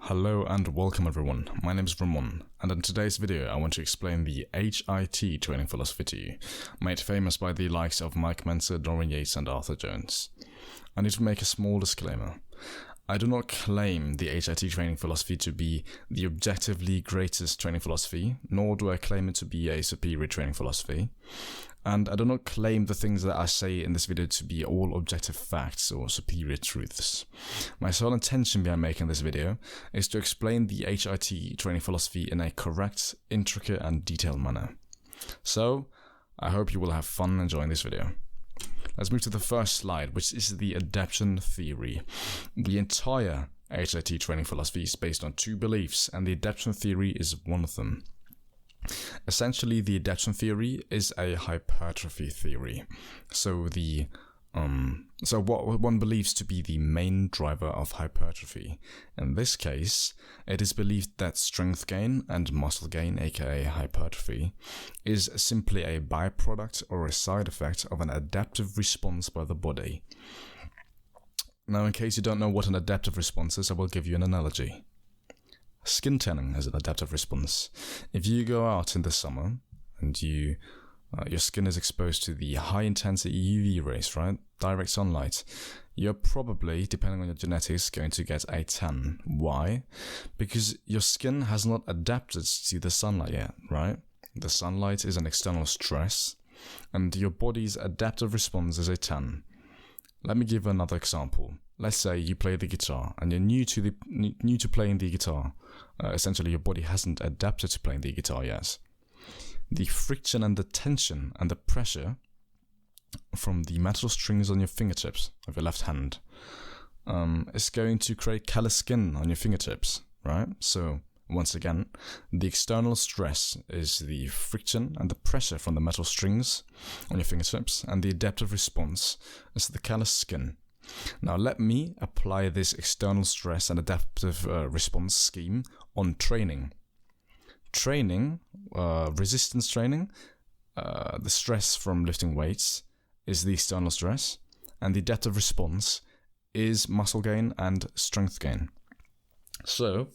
Hello and welcome everyone, my name is Ramon, and in today's video I want to explain the HIT training philosophy to you, made famous by the likes of Mike Mentzer, Dorian Yates and Arthur Jones. I need to make a small disclaimer. I do not claim the HIT training philosophy to be the objectively greatest training philosophy, nor do I claim it to be a superior training philosophy. And I do not claim the things that I say in this video to be all objective facts or superior truths. My sole intention behind making this video is to explain the HIT training philosophy in a correct, intricate and detailed manner. So, I hope you will have fun enjoying this video. Let's move to the first slide, which is the adaption theory. The entire HIT training philosophy is based on two beliefs, and the adaption theory is one of them. Essentially, the adaption theory is a hypertrophy theory. So what one believes to be the main driver of hypertrophy. In this case, it is believed that strength gain and muscle gain, aka hypertrophy, is simply a byproduct or a side effect of an adaptive response by the body. Now, in case you don't know what an adaptive response is, I will give you an analogy. Skin tanning is an adaptive response. If you go out in the summer and your skin is exposed to the high-intensity UV rays, right? Direct sunlight, you're probably, depending on your genetics, going to get a tan. Why? Because your skin has not adapted to the sunlight yet, right? The sunlight is an external stress, and your body's adaptive response is a tan. Let me give another example. Let's say you play the guitar and you're new to playing the guitar. Essentially, your body hasn't adapted to playing the guitar yet. The friction and the tension and the pressure from the metal strings on your fingertips of your left hand is going to create callous skin on your fingertips, right? So once again, the external stress is the friction and the pressure from the metal strings on your fingertips, and the adaptive response is the callous skin. Now let me apply this external stress and adaptive response scheme on training. Resistance training, the stress from lifting weights is the external stress, and the adaptive response is muscle gain and strength gain. So,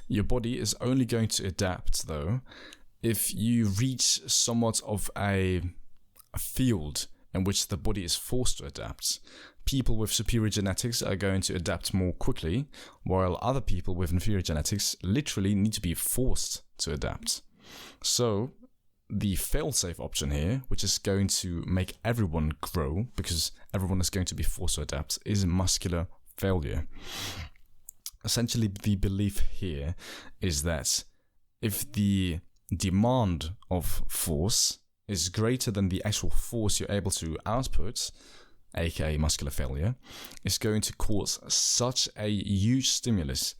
your body is only going to adapt, though, if you reach somewhat of a field in which the body is forced to adapt. People with superior genetics are going to adapt more quickly, while other people with inferior genetics literally need to be forced to adapt. So, the fail-safe option here, which is going to make everyone grow, because everyone is going to be forced to adapt, is muscular failure. Essentially, the belief here is that if the demand of force is greater than the actual force you're able to output, aka muscular failure, is going to cause such a huge stimulus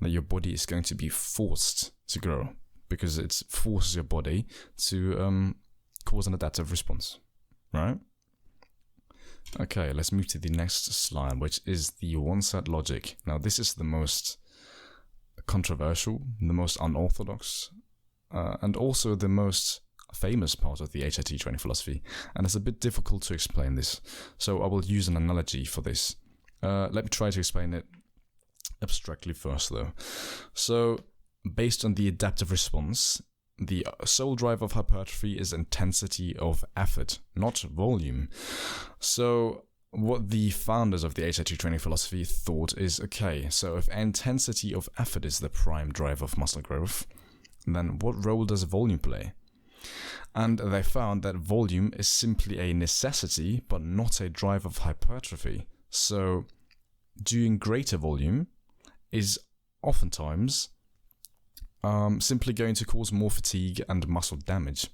that your body is going to be forced to grow, because it forces your body to cause an adaptive response, right? Okay, let's move to the next slide, which is the onset logic. Now, this is the most controversial, the most unorthodox, and also the most famous part of the HIT training philosophy, and it's a bit difficult to explain this, so I will use an analogy for this. Let me try to explain it abstractly first, though. So, based on the adaptive response, the sole driver of hypertrophy is intensity of effort, not volume. So, what the founders of the HIT training philosophy thought is, okay, so if intensity of effort is the prime driver of muscle growth, then what role does volume play? And they found that volume is simply a necessity, but not a driver of hypertrophy. So, doing greater volume is oftentimes simply going to cause more fatigue and muscle damage,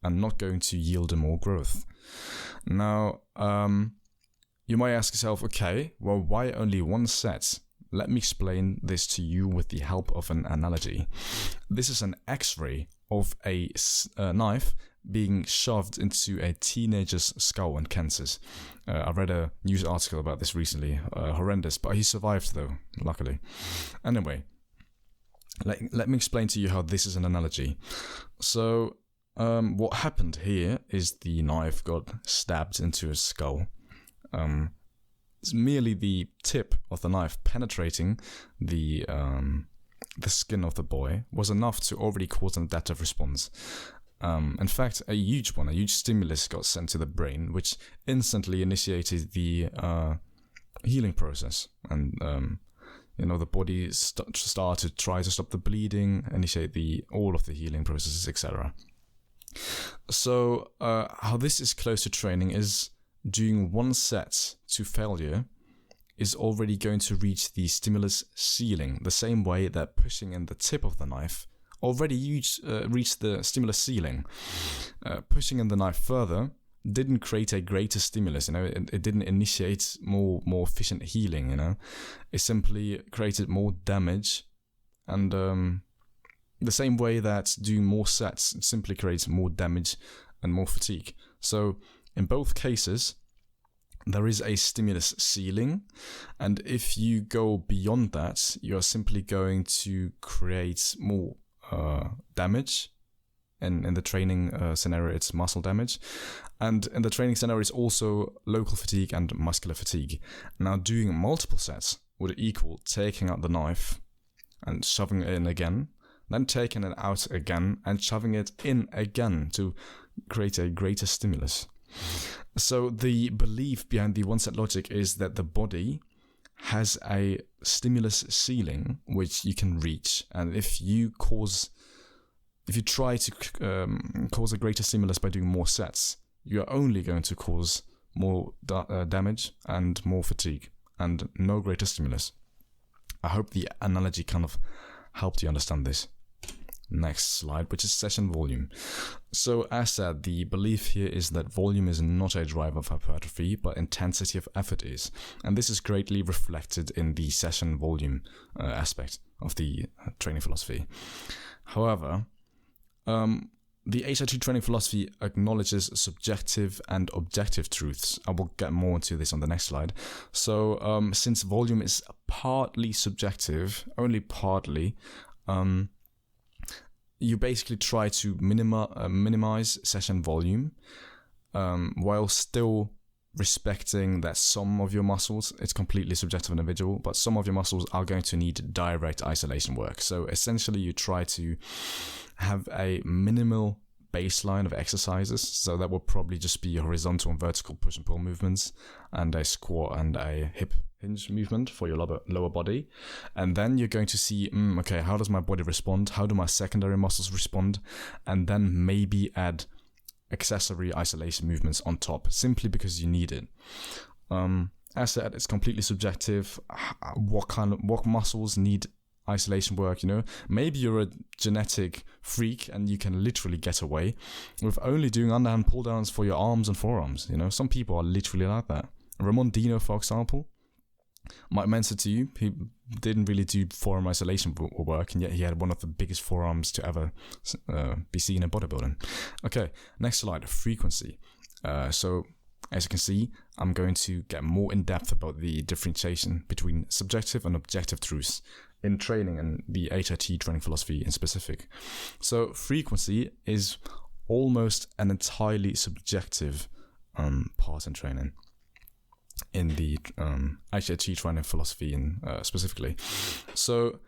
and not going to yield more growth. Now, you might ask yourself, okay, well, why only one set? Let me explain this to you with the help of an analogy. This is an X-ray of a knife being shoved into a teenager's skull and cancers. I read a news article about this recently. Horrendous, but he survived though, luckily. Anyway, let me explain to you how this is an analogy. So, what happened here is the knife got stabbed into his skull. merely the tip of the knife penetrating the skin of the boy was enough to already cause an adaptive response. In fact, a huge stimulus got sent to the brain, which instantly initiated the healing process. And, the body started to try to stop the bleeding, initiate all of the healing processes, etc. So, how this is close to training is doing one set to failure is already going to reach the stimulus ceiling, the same way that pushing in the tip of the knife already reached the stimulus ceiling. Pushing in the knife further didn't create a greater stimulus, it didn't initiate more efficient healing, It simply created more damage, and the same way that doing more sets simply creates more damage and more fatigue. So in both cases, there is a stimulus ceiling, and if you go beyond that, you're simply going to create more damage. And in the training scenario, it's muscle damage. And in the training scenario, it's also local fatigue and muscular fatigue. Now, doing multiple sets would equal taking out the knife and shoving it in again, then taking it out again and shoving it in again to create a greater stimulus. So the belief behind the one-set logic is that the body has a stimulus ceiling which you can reach, and if you try to cause a greater stimulus by doing more sets, you're only going to cause more damage and more fatigue and no greater stimulus. I hope the analogy kind of helped you understand this. Next slide, which is session volume. So as said, the belief here is that volume is not a driver of hypertrophy, but intensity of effort is. And this is greatly reflected in the session volume aspect of the training philosophy. However, the HIIT training philosophy acknowledges subjective and objective truths. I will get more into this on the next slide. So since volume is partly subjective, only partly, you basically try to minimize session volume while still respecting that some of your muscles, it's completely subjective and individual, but some of your muscles are going to need direct isolation work. So essentially you try to have a minimal baseline of exercises. So that will probably just be horizontal and vertical push and pull movements and a squat and a hip hinge movement for your lower body. And then you're going to see, okay, how does my body respond? How do my secondary muscles respond? And then maybe add accessory isolation movements on top, simply because you need it. As said, it's completely subjective. What muscles need isolation work, Maybe you're a genetic freak and you can literally get away with only doing underhand pull downs for your arms and forearms. Some people are literally like that. Ramon Dino, for example, might mention to you, he didn't really do forearm isolation work, and yet he had one of the biggest forearms to ever be seen in bodybuilding. Okay, next slide, frequency. So as you can see, I'm going to get more in depth about the differentiation between subjective and objective truths in training and the HIIT training philosophy in specific. So frequency is almost an entirely subjective part in training, in the HIIT training philosophy specifically. So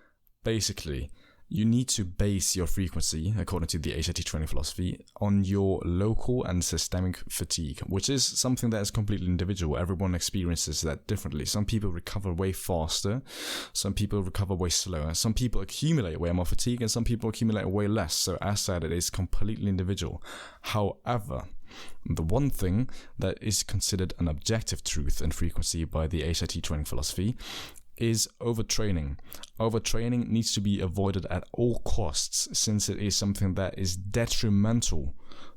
basically, you need to base your frequency, according to the HIIT training philosophy, on your local and systemic fatigue, which is something that is completely individual. Everyone experiences that differently. Some people recover way faster, some people recover way slower, some people accumulate way more fatigue, and some people accumulate way less. So as said, it is completely individual. However, the one thing that is considered an objective truth in frequency by the HIIT training philosophy is overtraining. Overtraining needs to be avoided at all costs, since it is something that is detrimental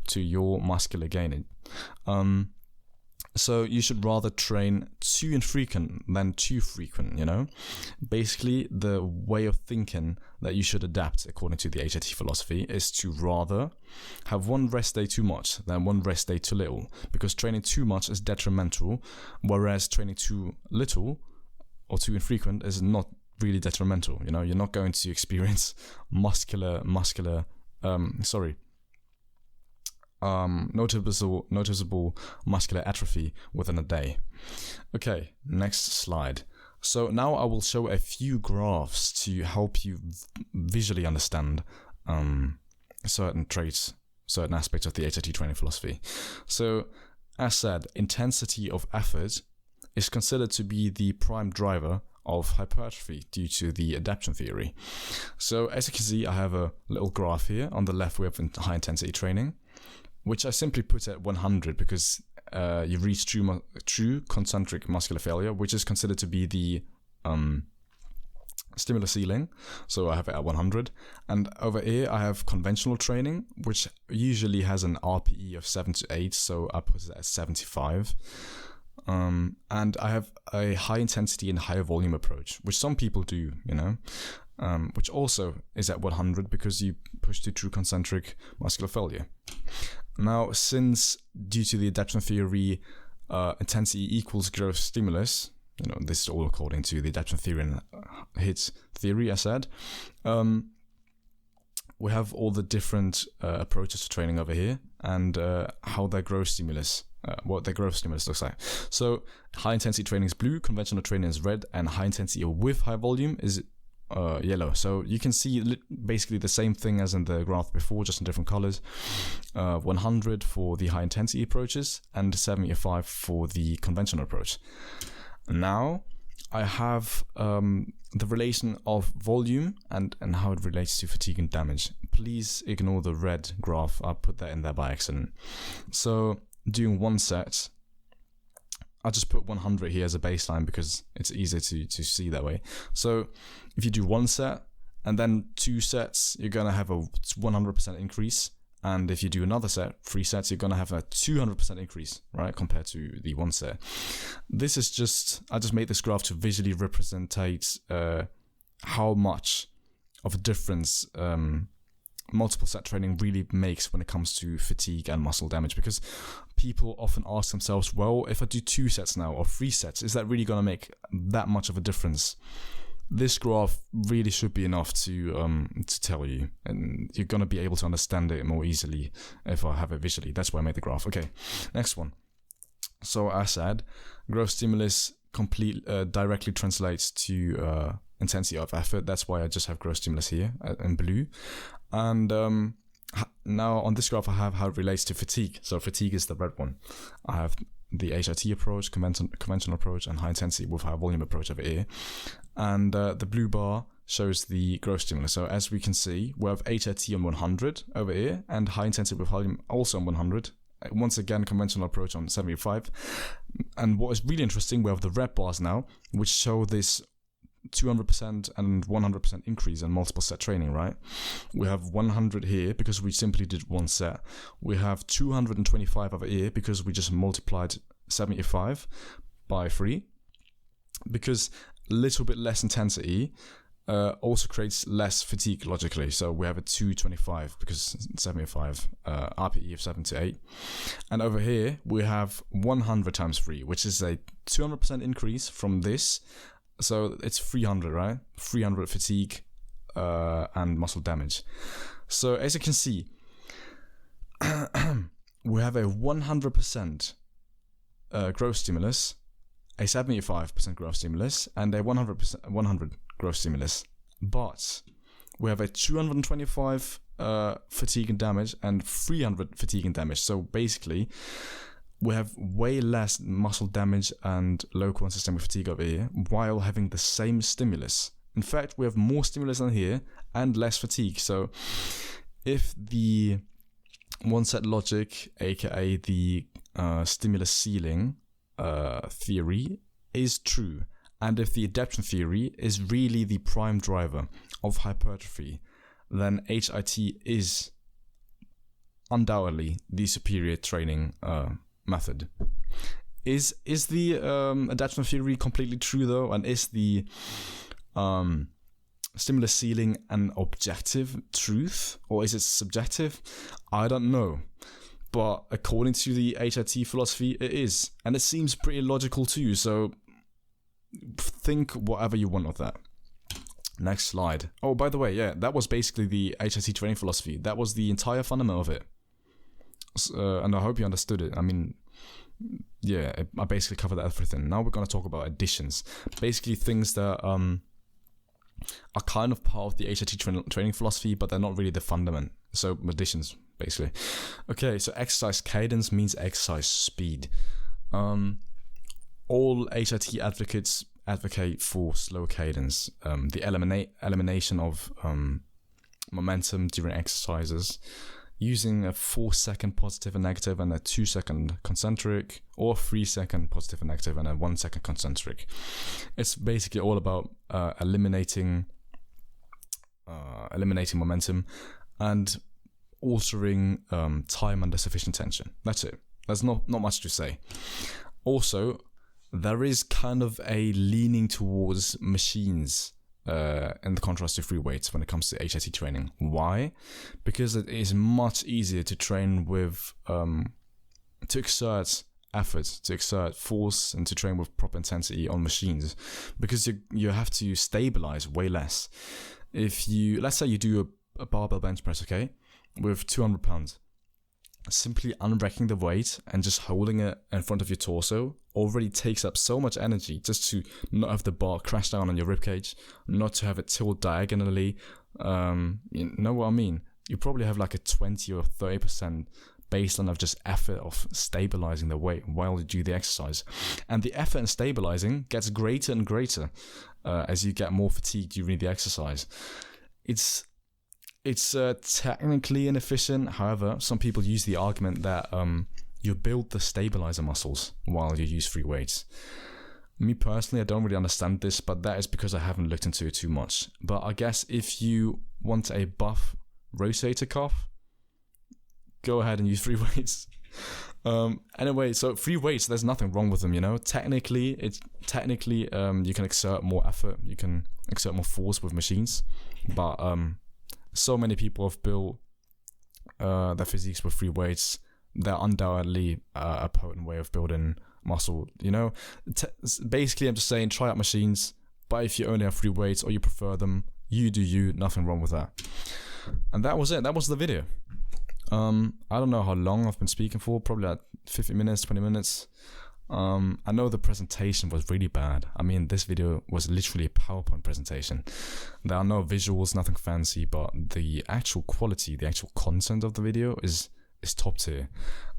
to your muscular gaining. So you should rather train too infrequent than too frequent, Basically, the way of thinking that you should adapt, according to the HIIT philosophy, is to rather have one rest day too much than one rest day too little, because training too much is detrimental, whereas training too little or too infrequent is not really detrimental. You're not going to experience muscular noticeable muscular atrophy within a day. Okay, next slide. So now I will show a few graphs to help you visually understand certain traits, certain aspects of the HIIT training philosophy. So, as said, intensity of effort is considered to be the prime driver of hypertrophy due to the adaption theory. So, as you can see, I have a little graph here. On the left, we have high intensity training, which I simply put at 100 because you reach true concentric muscular failure, which is considered to be the stimulus ceiling. So I have it at 100. And over here, I have conventional training, which usually has an RPE of 7 to 8. So I put it at 75. And I have a high intensity and high volume approach, which some people do, which also is at 100 because you push to true concentric muscular failure. Now, since due to the adaptation theory, intensity equals growth stimulus, this is all according to the adaptation theory and HIIT theory, I said, we have all the different approaches to training over here and how their growth stimulus, what their growth stimulus looks like. So high intensity training is blue, conventional training is red, and high intensity with high volume is yellow. So you can see basically the same thing as in the graph before, just in different colors. 100 for the high intensity approaches and 75 for the conventional approach. Now I have the relation of volume and how it relates to fatigue and damage. Please ignore the red graph. I put that in there by accident. So doing one set, I'll just put 100 here as a baseline because it's easier to see that way. So if you do one set and then 2 sets, you're going to have a 100% increase. And if you do another set, 3 sets, you're going to have a 200% increase, right, compared to the one set. This is I just made this graph to visually represent how much of a difference multiple set training really makes when it comes to fatigue and muscle damage, because people often ask themselves, well, if I do 2 sets now or 3 sets, is that really going to make that much of a difference? This graph really should be enough to tell you, and you're going to be able to understand it more easily if I have it visually. That's why I made the graph. Okay, next one. So as said, growth stimulus directly translates to intensity of effort. That's why I just have growth stimulus here in blue. And now on this graph, I have how it relates to fatigue. So fatigue is the red one. I have the HIIT approach, conventional approach, and high intensity with high volume approach over here. And the blue bar shows the growth stimulus. So as we can see, we have HIIT on 100 over here, and high intensity with volume also on 100. Once again, conventional approach on 75. And what is really interesting, we have the red bars now, which show this 200% and 100% increase in multiple set training, right? We have 100 here because we simply did one set. We have 225 over here because we just multiplied 75 by 3. Because a little bit less intensity also creates less fatigue logically. So we have a 225 because 75 RPE of 7 to 8. And over here we have 100 times 3, which is a 200% increase from this. So it's 300, right? 300 fatigue and muscle damage. So as you can see, we have a 100% growth stimulus, a 75% growth stimulus, and a 100 growth stimulus. But we have a 225 fatigue and damage and 300 fatigue and damage. So basically, we have way less muscle damage and local and systemic fatigue over here while having the same stimulus. In fact, we have more stimulus than here and less fatigue. So if the one set logic, aka the stimulus ceiling theory, is true, and if the adaptation theory is really the prime driver of hypertrophy, then HIIT is undoubtedly the superior training method. Is the adaptation theory completely true though, and is the stimulus ceiling an objective truth, or is it subjective? I don't know, but according to the HIIT philosophy, it is, and it seems pretty logical too. So think whatever you want of that. Next slide. Oh, by the way, yeah, that was basically the HIIT training philosophy. That was the entire fundament of it. And I hope you understood it. I mean, yeah, I basically covered everything. Now we're going to talk about additions. Basically things that are kind of part of the HIIT training philosophy, but they're not really the fundament. So additions, basically. Okay, so exercise cadence means exercise speed. All HIIT advocates advocate for slow cadence, the elimination of momentum during exercises, using a 4-second positive and negative and a 2-second concentric, or 3-second positive and negative and a 1-second concentric. It's basically all about eliminating momentum and altering time under sufficient tension. That's it. There's not much to say. Also, there is kind of a leaning towards machines in the contrast to free weights when it comes to HIIT training. Why? Because it is much easier to train with, to exert effort, to exert force, and to train with proper intensity on machines, because you have to stabilize way less. If you, let's say you do a barbell bench press, okay, with 200 pounds, simply unracking the weight and just holding it in front of your torso already takes up so much energy, just to not have the bar crash down on your ribcage, not to have it tilt diagonally. You know what I mean? You probably have like a 20 or 30% baseline of just effort of stabilizing the weight while you do the exercise. And the effort in stabilizing gets greater and greater as you get more fatigued during the exercise. It's technically inefficient. However, some people use the argument that you build the stabilizer muscles while you use free weights. Me personally, I don't really understand this, but that is because I haven't looked into it too much. But I guess if you want a buff rotator cuff, go ahead and use free weights. Anyway, so free weights, there's nothing wrong with them, you know. Technically, you can exert more effort, you can exert more force with machines, but so many people have built their physiques with free weights. They're undoubtedly a potent way of building muscle, you know. Basically, I'm just saying, try out machines, but if you only have free weights or you prefer them, you do you, nothing wrong with that. And that was it. That was the video. I don't know how long I've been speaking for, probably like 50 minutes, 20 minutes. I know the presentation was really bad. I mean, this video was literally a PowerPoint presentation. There are no visuals, nothing fancy, but the actual quality, the actual content of the video is top tier.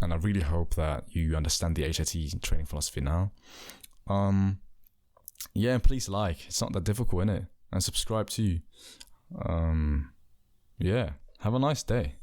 And I really hope that you understand the HIIT training philosophy now. Yeah, please like. It's not that difficult, innit? And subscribe too. Yeah, have a nice day.